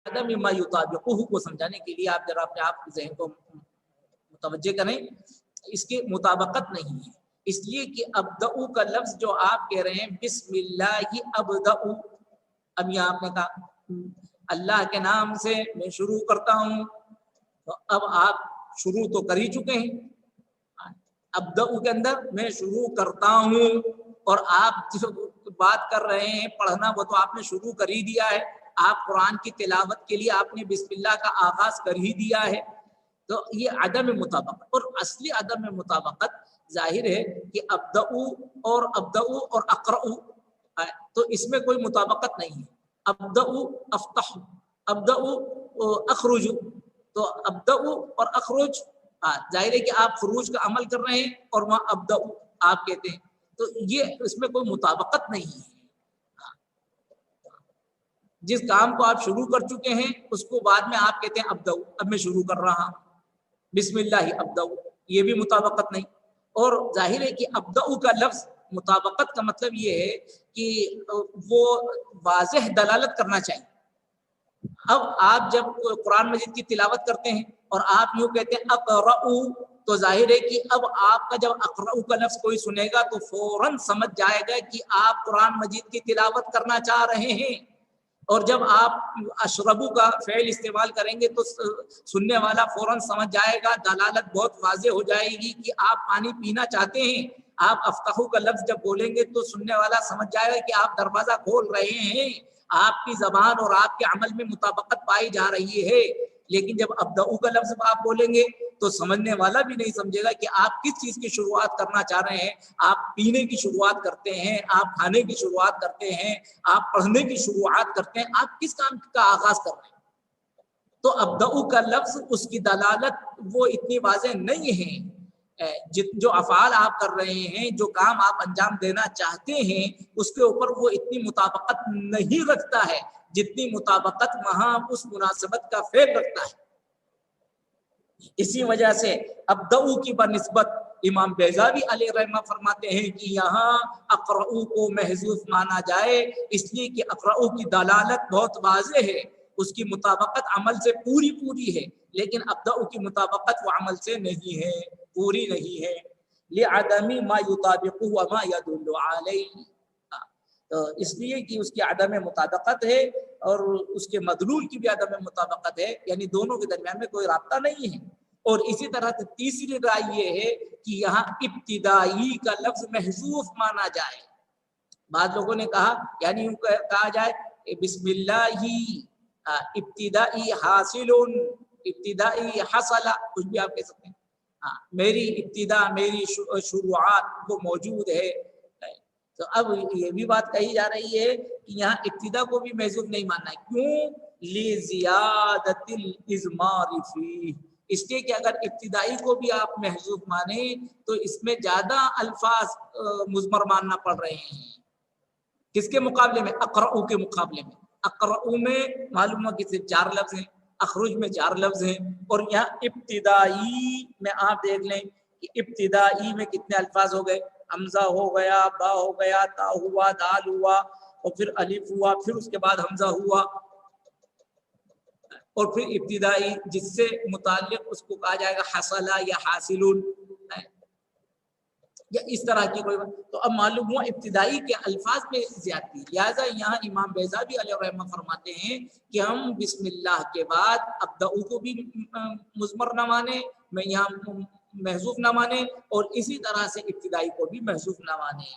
लिअदम मा युताबिकुहु को समझाने के लिए आप जरा अपने आप ज़हन को मुतवज्जे करें, इसके मुताबकत नहीं है। इसलिए कि अब्दउ का लफ्ज जो आप कह रहे हैं बिस्मिल्लाहि अब्दउ, अब यहाँ आपने कहा अल्लाह के नाम से मैं शुरू करता हूँ, तो अब आप शुरू तो कर ही चुके हैं। अब्दउ के अंदर मैं शुरू करता हूँ, और आप जो बात कर रहे हैं पढ़ना, वो तो आपने शुरू कर ही दिया है। आप कुरान की तिलावत के लिए आपने बिस्मिल्लाह का आगाज कर ही दिया है। तो ये अदम मुताबकत, और असली अदम मुताबकत जाहिर है कि अब्दउ और अक़रउ, तो इसमें कोई मुताबकत नहीं है। अब्दउ अफ्तह, अब्दउ अखरुज, तो अब्दउ और अखरुज, जाहिर है कि आप खरूज का अमल कर रहे हैं और वहाँ अब्दउ आप कहते हैं, तो ये इसमें कोई मुताबकत नहीं है। जिस काम को आप शुरू कर चुके हैं उसको बाद में आप कहते हैं अब्दउ, अब मैं शुरू कर रहा हूँ बिस्मिल्लाह अब्दउ, ये भी मुताबकत नहीं। और जाहिर है कि अब्दउ का लफ्ज मुताबकत का मतलब ये है कि वो वाज़ेह दलालत करना चाहिए। अब आप जब कुरान मजीद की तिलावत करते हैं और आप यूँ कहते हैं अक़रउ, तो जाहिर है कि अब आपका जब अक़रउ का लफ्ज कोई सुनेगा तो फौरन समझ जाएगा कि आप कुरान मजीद की तिलावत करना चाह रहे हैं। और जब आप अशरबू का फ़ेल इस्तेमाल करेंगे तो सुनने वाला फौरन समझ जाएगा, दलालत बहुत वाज़ेह हो जाएगी कि आप पानी पीना चाहते हैं। आप अफ्तहू का लफ्ज़ जब बोलेंगे तो सुनने वाला समझ जाएगा कि आप दरवाज़ा खोल रहे हैं। आपकी ज़बान और आपके अमल में मुताबकत पाई जा रही है। लेकिन जब अब्दउ का लफ्ज़ आप बोलेंगे तो समझने वाला भी नहीं समझेगा कि आप किस चीज़ की शुरुआत करना चाह रहे हैं। आप पीने की शुरुआत करते हैं, आप खाने की शुरुआत करते हैं, आप पढ़ने की शुरुआत करते हैं, आप किस काम का आगाज़ कर रहे हैं। तो अब्दउ का लफ्ज़ उसकी दलालत वो इतनी वाज़ेह नहीं है। जो अफ़ाल आप कर रहे हैं, जो काम आप अंजाम देना चाहते हैं, उसके ऊपर वो इतनी मुताबकत नहीं रखता है जितनी मुताबकत वहाँ उस मुनासिबत का फ़ेल रखता है। इसी वजह से अब्दउ की बनिस्बत इमाम बैज़ावी अलैहि रहमा फरमाते हैं कि यहाँ अक़रउ को महज़ूफ़ माना जाए, इसलिए कि अक़रउ की दलालत बहुत वाज़ेह है, उसकी मुताबकत अमल से पूरी पूरी है, लेकिन अब्दउ की मुताबकत वो अमल से नहीं है, पूरी नहीं है। लिअदमी मा युताबिक़ु व मा यदुल्लु अलैहि, तो इसलिए कि उसकी अदम मुताबकत है और उसके मदलूल की भी अदम मुताबकत है, यानी दोनों के दरमियान में कोई राब्ता नहीं है। और इसी तरह से तीसरी राय ये है कि यहाँ इब्तिदाई का लफ्ज महजूफ माना जाए। बाद लोगों ने कहा यानी यूं कहा जाए बिस्मिल्लाही इब्तिदाई हासिलुन, इब्तिदाई हसला, कुछ भी आप कह सकते हैं। मेरी इब्तिदा, मेरी शुरुआत वो मौजूद है। तो अब ये भी बात कही जा रही है कि यहाँ इब्तिदा को भी महजूफ नहीं मानना है। क्यों? लिज़ियादतिल इज़मार फीह, इसलिए कि अगर इब्तिदाई को भी आप महजूफ माने तो इसमें ज्यादा अल्फाज मुज़मर मानना पड़ रहे हैं। किसके मुकाबले में? अक़रउ के मुकाबले में। अक़रउ में मालूम हुआ कि सिर्फ 4 लफ्ज हैं, अखरुज में 4 लफ्ज हैं, और यहाँ इब्तिदाई में आप देख लें कि इब्तिदाई में कितने अल्फाज हो गए। हमजा हो गया, बा हो गया, ता हुआ, दाल हुआ, और फिर अलिफ हुआ, फिर उसके बाद हमजा हुआ, और फिर इब्तिदाई जिससे मुताल्लिक उसको कहा जाएगा हसला या हासिलुन, या इस तरह की कोई बात। तो अब मालूम हुआ इब्तिदाई के अल्फाज में ज्यादती। लिहाजा यहाँ इमाम बैज़ावी अलैहि रहमा फरमाते हैं कि हम बिस्मिल्लाह के बाद अब्दउ को भी मुज़मर न माने, मैं यहाँ महजूफ न माने, और इसी तरह से इब्तिदाई को भी महजूफ न माने।